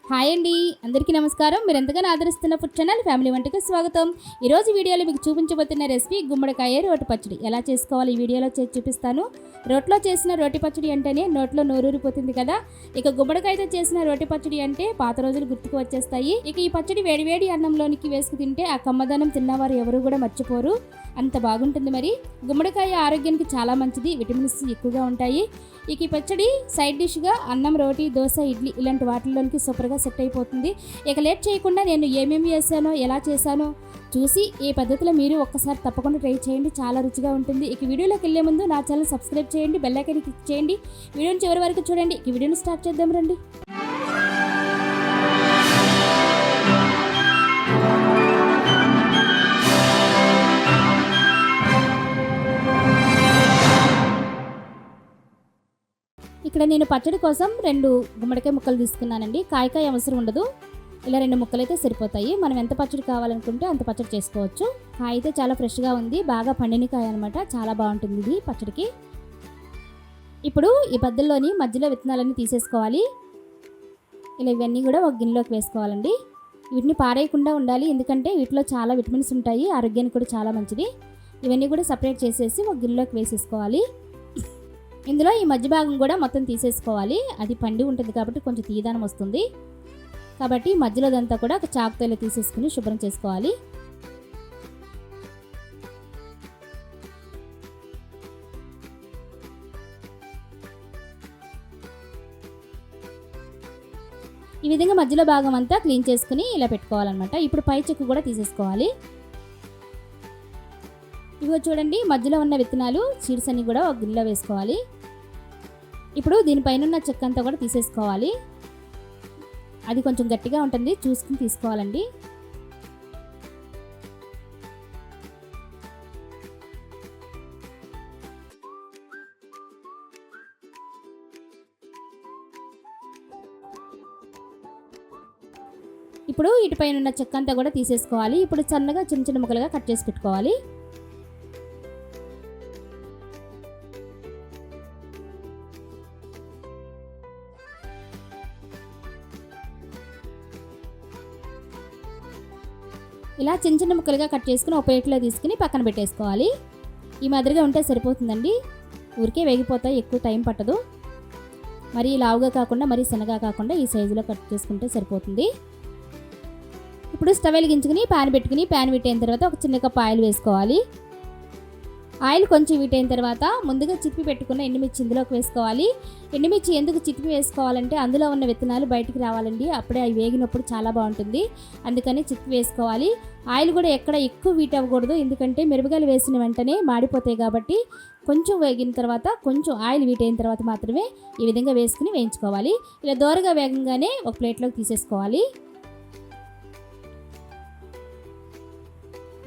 Hi అండి, అందరికీ నమస్కారం. మీరు ఎంతగానో ఆదరిస్తున్న ఫుడ్ ఛానల్ ఫ్యామిలీ వంటకి స్వాగతం. ఈరోజు వీడియోలో మీకు చూపించబోతున్న రెసిపీ గుమ్మడికాయ రోటి పచ్చడి. ఎలా చేసుకోవాలి ఈ వీడియోలో చేసి చూపిస్తాను. రోట్లో చేసిన రోటి పచ్చడి అంటేనే నోట్లో నోరూరిపోతుంది కదా. ఇక గుమ్మడికాయతో చేసిన రోటి పచ్చడి అంటే పాత రోజులు గుర్తుకు వచ్చేస్తాయి. ఇక ఈ పచ్చడి వేడివేడి అన్నంలోనికి వేసుకు తింటే ఆ కమ్మదనం తిన్నవారు ఎవరు కూడా మర్చిపోరు, అంత బాగుంటుంది. మరి గుమ్మడికాయ ఆరోగ్యానికి చాలా మంచిది, విటమిన్స్ ఎక్కువగా ఉంటాయి. ఇక ఈ పచ్చడి సైడ్ డిష్గా అన్నం, రోటీ, దోశ, ఇడ్లీ ఇలాంటి వాటిల్లోనికి సూపర్గా సెట్ అయిపోతుంది. ఇక లేట్ చేయకుండా నేను ఏమేమి వేసానో ఎలా చేశానో చూసి ఈ పద్ధతిలో మీరు ఒక్కసారి తప్పకుండా ట్రై చేయండి, చాలా రుచిగా ఉంటుంది. ఇక వీడియోలోకి వెళ్ళే ముందు నా ఛానల్ సబ్స్క్రైబ్ చేయండి, బెల్ ఐకాన్ క్లిక్ చేయండి, వీడియోని చివరి వరకు చూడండి. ఈ వీడియోని స్టార్ట్ చేద్దాం రండి. ఇక్కడ నేను పచ్చడి కోసం 2 గుమ్మడికాయ ముక్కలు తీసుకున్నానండి. కాయకాయ అవసరం ఉండదు, ఇలా 2 ముక్కలు అయితే సరిపోతాయి. మనం ఎంత పచ్చడి కావాలనుకుంటే అంత పచ్చడి చేసుకోవచ్చు. కాయ అయితే చాలా ఫ్రెష్గా ఉంది, బాగా పండిన కాయ అనమాట, చాలా బాగుంటుంది ఇది పచ్చడికి. ఇప్పుడు ఈ బద్దల్లోని మధ్యలో విత్తనాలన్నీ తీసేసుకోవాలి. ఇలా ఇవన్నీ కూడా ఒక గిన్నెలోకి వేసుకోవాలండి. వీటిని పారేయకుండా ఉండాలి, ఎందుకంటే వీటిలో చాలా విటమిన్స్ ఉంటాయి, ఆరోగ్యానికి కూడా చాలా మంచిది. ఇవన్నీ కూడా సపరేట్ చేసేసి ఒక గిన్నెలోకి వేసేసుకోవాలి. ఇందులో ఈ మధ్య భాగం కూడా మొత్తం తీసేసుకోవాలి, అది పండి ఉంటుంది కాబట్టి కొంచెం తీయదనం వస్తుంది. కాబట్టి మధ్యలోదంతా కూడా ఒక చాకుతో తీసేసుకుని శుభ్రం చేసుకోవాలి. ఈ విధంగా మధ్యలో భాగం అంతా క్లీన్ చేసుకుని ఇలా పెట్టుకోవాలన్నమాట. ఇప్పుడు పై చెక్కు కూడా తీసేసుకోవాలి. ఇదిగో చూడండి, మధ్యలో ఉన్న విత్తనాలు, సీడ్స్ అన్ని కూడా ఒక గిన్నెలో వేసుకోవాలి. ఇప్పుడు దీనిపైన ఉన్న చెక్క అంతా కూడా తీసేసుకోవాలి, అది కొంచెం గట్టిగా ఉంటుంది, చూసుకుని తీసుకోవాలండి. ఇప్పుడు ఇటుపైన ఉన్న చెక్క అంతా కూడా తీసేసుకోవాలి. ఇప్పుడు సన్నగా చిన్న చిన్న ముక్కలుగా కట్ చేసి పెట్టుకోవాలి. ఇలా చిన్న చిన్న ముక్కలుగా కట్ చేసుకుని ఒక ప్లేట్లో తీసుకుని పక్కన పెట్టేసుకోవాలి. ఈ మాదిరిగా ఉంటే సరిపోతుందండి, ఊరికే వేగిపోతాయి, ఎక్కువ టైం పట్టదు. మరి లావుగా కాకుండా మరి సన్నగా కాకుండా ఈ సైజులో కట్ చేసుకుంటే సరిపోతుంది. ఇప్పుడు స్టవ్ వెలిగించుకుని ప్యాన్ పెట్టుకుని ప్యాన్ వీటైన తర్వాత ఒక చిన్న కప్ ఆయిల్ వేసుకోవాలి. ఆయిల్ కొంచెం వీటైన తర్వాత ముందుగా చిప్పి పెట్టుకున్న ఎండుమిర్చి ఇందులోకి వేసుకోవాలి. ఎండుమిర్చి ఎందుకు చిప్పి వేసుకోవాలంటే అందులో ఉన్న విత్తనాలు బయటికి రావాలండి, అప్పుడే అవి వేగినప్పుడు చాలా బాగుంటుంది, అందుకని చిప్పి వేసుకోవాలి. ఆయిల్ కూడా ఎక్కడ ఎక్కువ వీట్ అవ్వకూడదు, ఎందుకంటే మిరపకాయలు వేసిన వెంటనే మాడిపోతాయి కాబట్టి కొంచెం వేగిన తర్వాత, కొంచెం ఆయిల్ వీటైన తర్వాత మాత్రమే ఈ విధంగా వేసుకుని వేయించుకోవాలి. ఇలా దోరగా వేగంగానే ఒక ప్లేట్లోకి తీసేసుకోవాలి.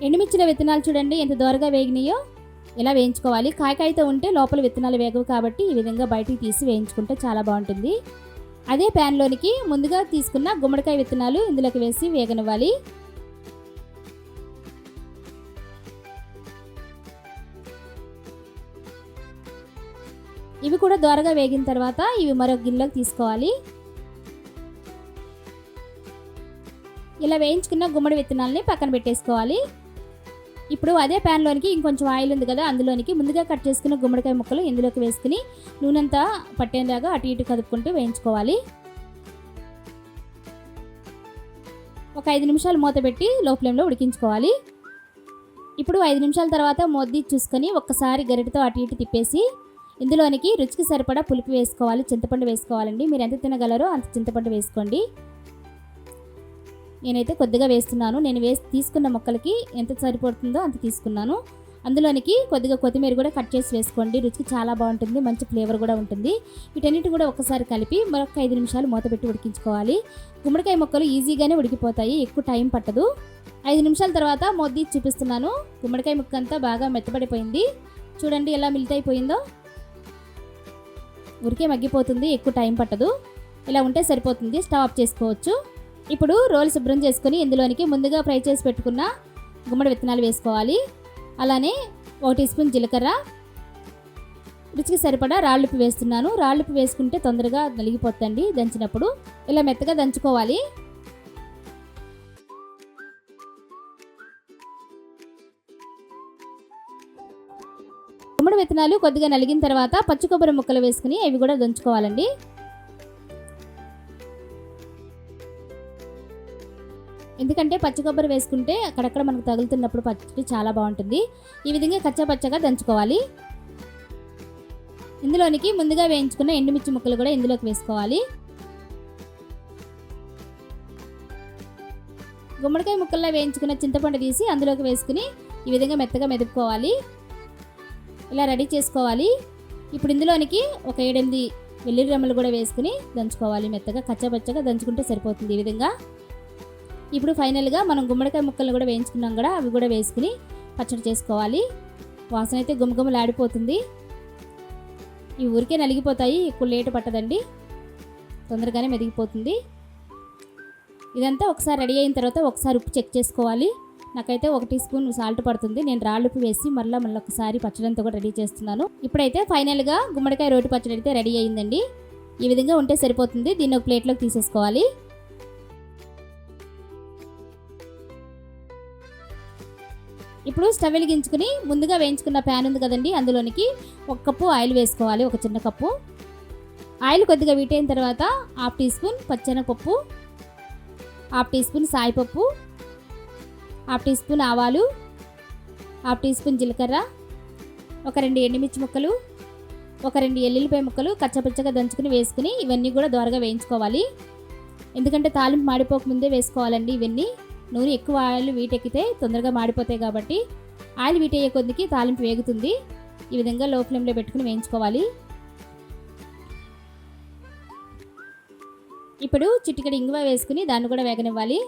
ఎండుమిర్చిల విత్తనాలు చూడండి ఎంత దోరగా వేగినాయో, ఇలా వేయించుకోవాలి. కాయకాయతో ఉంటే లోపల విత్తనాలు వేగవు కాబట్టి ఈ విధంగా బయటికి తీసి వేయించుకుంటే చాలా బాగుంటుంది. అదే ప్యాన్లోనికి ముందుగా తీసుకున్న గుమ్మడికాయ విత్తనాలు ఇందులోకి వేసి వేగనివ్వాలి. ఇవి కూడా దోరగా వేగిన తర్వాత ఇవి మరొక గిన్నెలోకి తీసుకోవాలి. ఇలా వేయించుకున్న గుమ్మడి విత్తనాలని పక్కన పెట్టేసుకోవాలి. ఇప్పుడు అదే ప్యాన్లోనికి ఇంకొంచెం ఆయిల్ ఉంది కదా, అందులోనికి ముందుగా కట్ చేసుకున్న గుమ్మడికాయ ముక్కలు ఇందులోకి వేసుకుని నూనెంతా పట్టేలాగా అటు ఇటు కదుపుకుంటూ వేయించుకోవాలి. ఒక 5 నిమిషాలు మూత పెట్టి లో ఫ్లేమ్లో ఉడికించుకోవాలి. ఇప్పుడు 5 నిమిషాల తర్వాత మూత చూసుకొని ఒక్కసారి గరిటెతో అటు ఇటు తిప్పేసి ఇందులోనికి రుచికి సరిపడా పులుపు వేసుకోవాలి. చింతపండు వేసుకోవాలండి, మీరు ఎంత తినగలరో అంత చింతపండు వేసుకోండి. నేనైతే కొద్దిగా వేస్తున్నాను, నేను తీసుకున్న ముక్కలకి ఎంత సరిపడుతుందో అంత తీసుకున్నాను. అందులోనికి కొద్దిగా కొత్తిమీర కూడా కట్ చేసి వేసుకోండి, రుచికి చాలా బాగుంటుంది, మంచి ఫ్లేవర్ కూడా ఉంటుంది. వీటన్నిటి కూడా ఒకసారి కలిపి మరొక 5 నిమిషాలు మూత పెట్టి ఉడికించుకోవాలి. గుమ్మడికాయ ముక్కలు ఈజీగానే ఉడికిపోతాయి, ఎక్కువ టైం పట్టదు. 5 నిమిషాల తర్వాత మూత చూపిస్తున్నాను. గుమ్మడికాయ ముక్క అంతా బాగా మెత్తబడిపోయింది, చూడండి ఎలా మిల్ట్ అయిపోయిందో, ఊరికే మగ్గిపోతుంది, ఎక్కువ టైం పట్టదు. ఇలా ఉంటే సరిపోతుంది, స్టవ్ ఆఫ్ చేసుకోవచ్చు. ఇప్పుడు రోల్ శుభ్రం చేసుకుని ఇందులోనికి ముందుగా ఫ్రై చేసి పెట్టుకున్న గుమ్మడి విత్తనాలు వేసుకోవాలి. అలానే 1 టీ స్పూన్ జీలకర్ర, రుచికి సరిపడా రాళ్ళుప్పు వేస్తున్నాను. రాళ్ళుప్పు వేసుకుంటే తొందరగా నలిగిపోతుంది దంచినప్పుడు. ఇలా మెత్తగా దంచుకోవాలి. గుమ్మడి విత్తనాలు కొద్దిగా నలిగిన తర్వాత పచ్చి కొబ్బరి ముక్కలు వేసుకుని అవి కూడా దంచుకోవాలండి. ఎందుకంటే పచ్చి కొబ్బరి వేసుకుంటే అక్కడక్కడ మనకు తగులుతున్నప్పుడు పచ్చడి చాలా బాగుంటుంది. ఈ విధంగా కచ్చాపచ్చగా దంచుకోవాలి. ఇందులోనికి ముందుగా వేయించుకున్న ఎండుమిర్చి ముక్కలు కూడా ఇందులోకి వేసుకోవాలి. గుమ్మడికాయ ముక్కల్లో వేయించుకున్న చింతపండు తీసి అందులోకి వేసుకుని ఈ విధంగా మెత్తగా మెదుపుకోవాలి. ఇలా రెడీ చేసుకోవాలి. ఇప్పుడు ఇందులోనికి ఒక 7-8 వెల్లుల్లి రెమ్మలు కూడా వేసుకుని దంచుకోవాలి. మెత్తగా కచ్చాపచ్చగా దంచుకుంటే సరిపోతుంది ఈ విధంగా. ఇప్పుడు ఫైనల్గా మనం గుమ్మడికాయ ముక్కలు కూడా వేయించుకున్నాం కూడా అవి కూడా వేసుకుని పచ్చడి చేసుకోవాలి. వాసన అయితే గుమగుమలాడిపోతుంది. ఈ ఊరికే నలిగిపోతాయి, ఎక్కువ లేటు పట్టదండి, తొందరగానే మెదిగిపోతుంది. ఇదంతా ఒకసారి రెడీ అయిన తర్వాత ఒకసారి ఉప్పు చెక్ చేసుకోవాలి. నాకైతే 1 టీ స్పూన్ సాల్ట్ పడుతుంది. నేను రాళ్ళుప్పు వేసి మళ్ళీ ఒకసారి పచ్చడి అంతా కూడా రెడీ చేస్తున్నాను. ఇప్పుడైతే ఫైనల్గా గుమ్మడికాయ రోటి పచ్చడి అయితే రెడీ అయ్యిందండి. ఈ విధంగా ఉంటే సరిపోతుంది. దీన్ని ఒక ప్లేట్లోకి తీసేసుకోవాలి. ఇప్పుడు స్టవ్ వెలిగించుకుని ముందుగా వేయించుకున్న ప్యాన్ ఉంది కదండి, అందులోనికి 1 కప్పు ఆయిల్ వేసుకోవాలి. ఒక చిన్న కప్పు ఆయిల్ కొద్దిగా వీటైన తర్వాత 1/2 టీ స్పూన్ పచ్చెనగపప్పు, 1/2 టీ స్పూన్ సాయిపప్పు, 1/2 టీ స్పూన్ ఆవాలు, 1/2 టీ స్పూన్ జీలకర్ర, ఒక 2 ఎండుమిర్చి ముక్కలు, ఒక 2 ఎల్లుల్లిపాయ ముక్కలు కచ్చపచ్చగా దంచుకుని వేసుకుని ఇవన్నీ కూడా దోరగా వేయించుకోవాలి. ఎందుకంటే తాలింపు మాడిపోకముందే వేసుకోవాలండి ఇవన్నీ. నూనె ఎక్కువ ఆయిల్ వీటెక్కితే తొందరగా మాడిపోతాయి కాబట్టి ఆయిల్ వీటయ్యే కొద్దికి తాలింపు వేగుతుంది. ఈ విధంగా లో ఫ్లేమ్లో పెట్టుకుని వేయించుకోవాలి. ఇప్పుడు చిటికెడు ఇంగువ వేసుకుని దాన్ని కూడా వేగనివ్వాలి.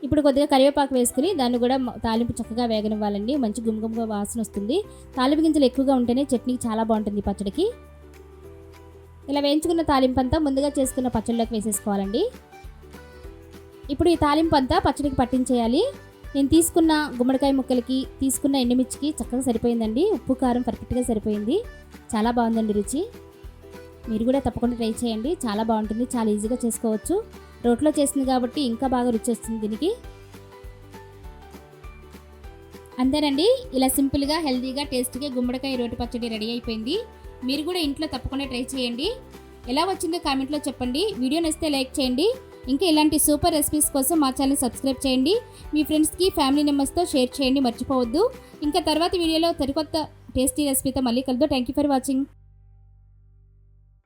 ఇప్పుడు కొద్దిగా కరివేపాకు వేసుకుని దాన్ని కూడా తాలింపు చక్కగా వేగనివ్వాలండి. మంచి గుమగుమగా వాసన వస్తుంది. తాలింపు గింజలు ఎక్కువగా ఉంటేనే చట్నీకి చాలా బాగుంటుంది పచ్చడికి. ఇలా వేయించుకున్న తాలింపు అంతా ముందుగా చేసుకున్న పచ్చడిలోకి వేసేసుకోవాలండి. ఇప్పుడు ఈ తాలింపు అంతా పచ్చడికి పట్టించేయాలి. నేను తీసుకున్న గుమ్మడికాయ ముక్కలకి తీసుకున్న ఎండుమిర్చికి చక్కగా సరిపోయిందండి. ఉప్పు కారం పర్ఫెక్ట్గా సరిపోయింది. చాలా బాగుందండి రుచి. మీరు కూడా తప్పకుండా ట్రై చేయండి. చాలా బాగుంటుంది. చాలా ఈజీగా చేసుకోవచ్చు. రోట్లో చేసింది కాబట్టి ఇంకా బాగా రుచి వస్తుంది దీనికి. అంతేనండి, ఇలా సింపుల్గా హెల్తీగా టేస్టీగా గుమ్మడికాయ రోటి పచ్చడి రెడీ అయిపోయింది. మీరు కూడా ఇంట్లో తప్పకుండా ట్రై చేయండి. ఎలా వచ్చిందో కామెంట్లో చెప్పండి. వీడియో నచ్చితే లైక్ చేయండి. ఇంకా ఇలాంటి సూపర్ రెసిపీస్ కోసం మా ఛానల్ సబ్స్క్రైబ్ చేయండి. మీ ఫ్రెండ్స్కి ఫ్యామిలీ మెంబర్స్తో షేర్ చేయండి, మర్చిపోవద్దు. ఇంకా తర్వాత వీడియోలో సరికొత్త టేస్టీ రెసిపీతో మళ్ళీ కలుద్దాం. Thank you for watching.